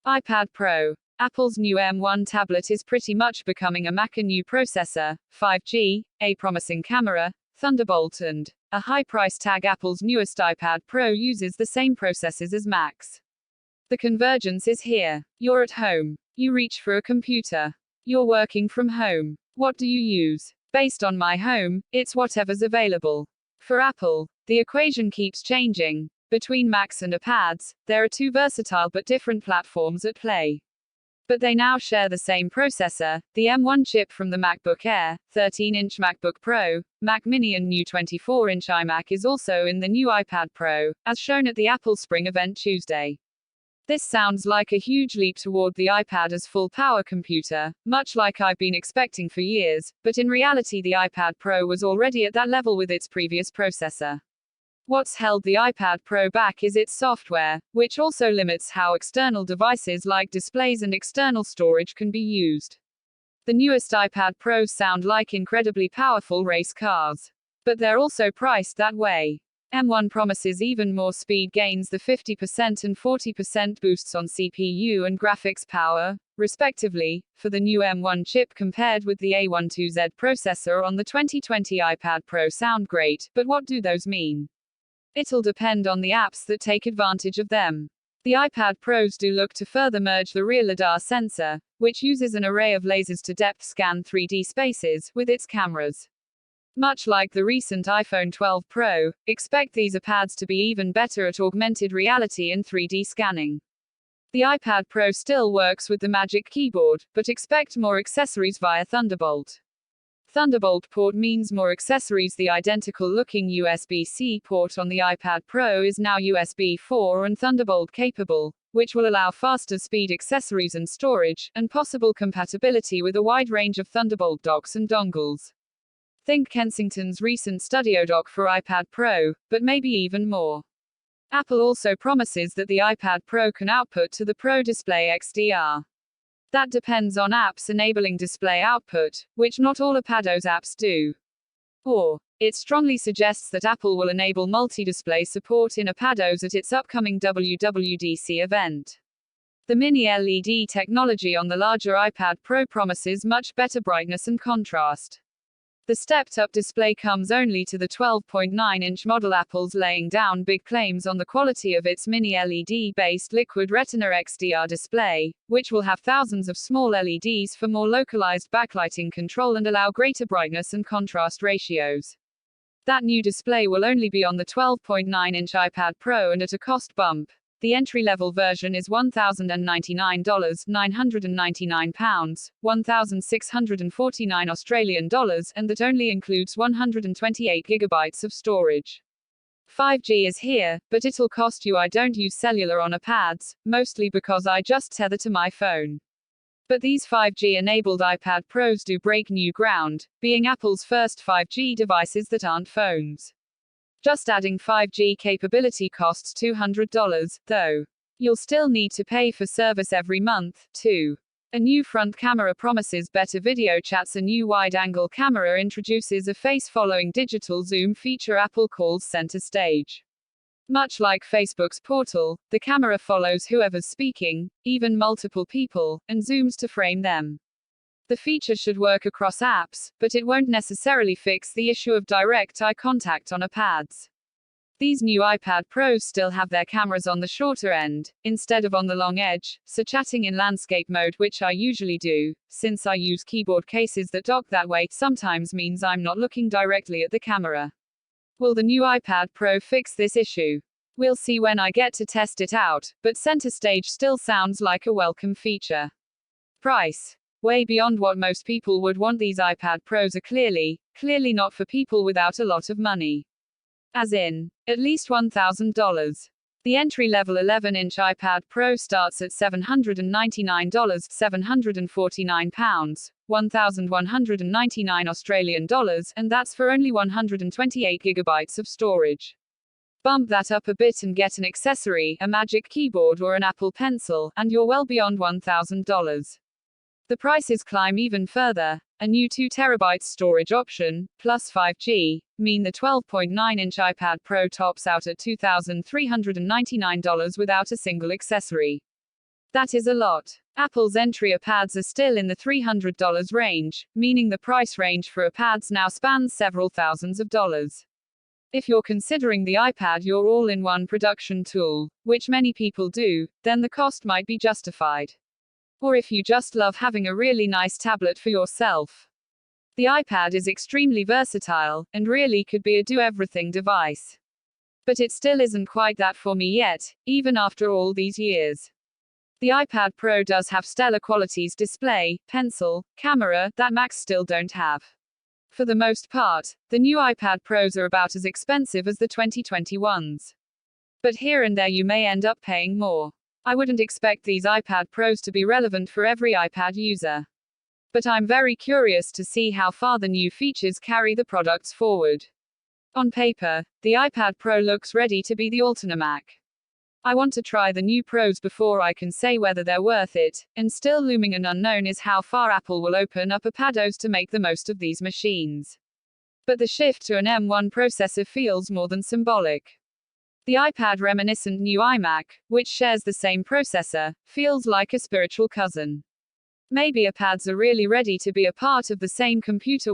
iPad Pro. Apple's new M1 tablet is pretty much becoming a Mac. A new processor, 5G, a promising camera, Thunderbolt, and a high price tag. Apple's newest iPad Pro uses the same processors as Macs. The convergence is here. You're at home. You reach for a computer. You're working from home. What do you use? Based on my home, it's whatever's available. For Apple, the equation keeps changing. Between Macs and iPads, there are two versatile but different platforms at play. But they now share the same processor, the M1 chip from the MacBook Air, 13-inch MacBook Pro, Mac Mini, and new 24-inch iMac is also in the new iPad Pro, as shown at the Apple Spring event Tuesday. This sounds like a huge leap toward the iPad as full-power computer, much like I've been expecting for years, but in reality the iPad Pro was already at that level with its previous processor. What's held the iPad Pro back is its software, which also limits how external devices like displays and external storage can be used. The newest iPad Pros sound like incredibly powerful race cars. But they're also priced that way. M1 promises even more speed gains, the 50% and 40% boosts on CPU and graphics power, respectively, for the new M1 chip compared with the A12Z processor on the 2020 iPad Pro sound great, but what do those mean? It'll depend on the apps that take advantage of them. The iPad Pros do look to further merge the rear LiDAR sensor, which uses an array of lasers to depth scan 3D spaces, with its cameras. Much like the recent iPhone 12 Pro, expect these iPads to be even better at augmented reality and 3D scanning. The iPad Pro still works with the Magic Keyboard, but expect more accessories via Thunderbolt. Thunderbolt port means more accessories. The identical-looking USB-C port on the iPad Pro is now USB 4 and Thunderbolt capable, which will allow faster speed accessories and storage, and possible compatibility with a wide range of Thunderbolt docks and dongles. Think Kensington's recent Studio dock for iPad Pro, but maybe even more. Apple also promises that the iPad Pro can output to the Pro Display XDR. That depends on apps enabling display output, which not all iPadOS apps do. Or, it strongly suggests that Apple will enable multi-display support in iPadOS at its upcoming WWDC event. The mini LED technology on the larger iPad Pro promises much better brightness and contrast. The stepped-up display comes only to the 12.9-inch model. Apple's laying down big claims on the quality of its mini LED-based Liquid Retina XDR display, which will have thousands of small LEDs for more localized backlighting control and allow greater brightness and contrast ratios. That new display will only be on the 12.9-inch iPad Pro and at a cost bump. The entry-level version is $1,099, £999, $1,649 and that only includes 128 GB of storage. 5G is here, but it'll cost you. I don't use cellular on iPads, mostly because I just tether to my phone. But these 5G-enabled iPad Pros do break new ground, being Apple's first 5G devices that aren't phones. Just adding 5G capability costs $200, though. You'll still need to pay for service every month, too. A new front camera promises better video chats. A new wide-angle camera introduces a face-following digital zoom feature Apple calls center stage. Much like Facebook's Portal, the camera follows whoever's speaking, even multiple people, and zooms to frame them. The feature should work across apps, but it won't necessarily fix the issue of direct eye contact on iPads. These new iPad Pros still have their cameras on the shorter end, instead of on the long edge, so chatting in landscape mode, which I usually do, since I use keyboard cases that dock that way, sometimes means I'm not looking directly at the camera. Will the new iPad Pro fix this issue? We'll see when I get to test it out, but center stage still sounds like a welcome feature. Price. Way beyond what most people would want. These iPad Pros are clearly not for people without a lot of money. As in, at least $1,000. The entry-level 11-inch iPad Pro starts at $799, £749, $1,199, and that's for only 128 GB of storage. Bump that up a bit and get an accessory, a Magic Keyboard or an Apple Pencil, and you're well beyond $1,000. The prices climb even further. A new 2 TB storage option, plus 5G, mean the 12.9-inch iPad Pro tops out at $2,399 without a single accessory. That is a lot. Apple's entry iPads are still in the $300 range, meaning the price range for iPads now spans several thousands of dollars. If you're considering the iPad your all-in-one production tool, which many people do, then the cost might be justified. Or if you just love having a really nice tablet for yourself. The iPad is extremely versatile, and really could be a do-everything device. But it still isn't quite that for me yet, even after all these years. The iPad Pro does have stellar qualities: display, pencil, camera, that Macs still don't have. For the most part, the new iPad Pros are about as expensive as the 2021s. But here and there you may end up paying more. I wouldn't expect these iPad Pros to be relevant for every iPad user. But I'm very curious to see how far the new features carry the products forward. On paper, the iPad Pro looks ready to be the ultimate Mac. I want to try the new Pros before I can say whether they're worth it, and still looming an unknown is how far Apple will open up iPadOS to make the most of these machines. But the shift to an M1 processor feels more than symbolic. The iPad reminiscent new iMac, which shares the same processor, feels like a spiritual cousin. Maybe iPads are really ready to be a part of the same computer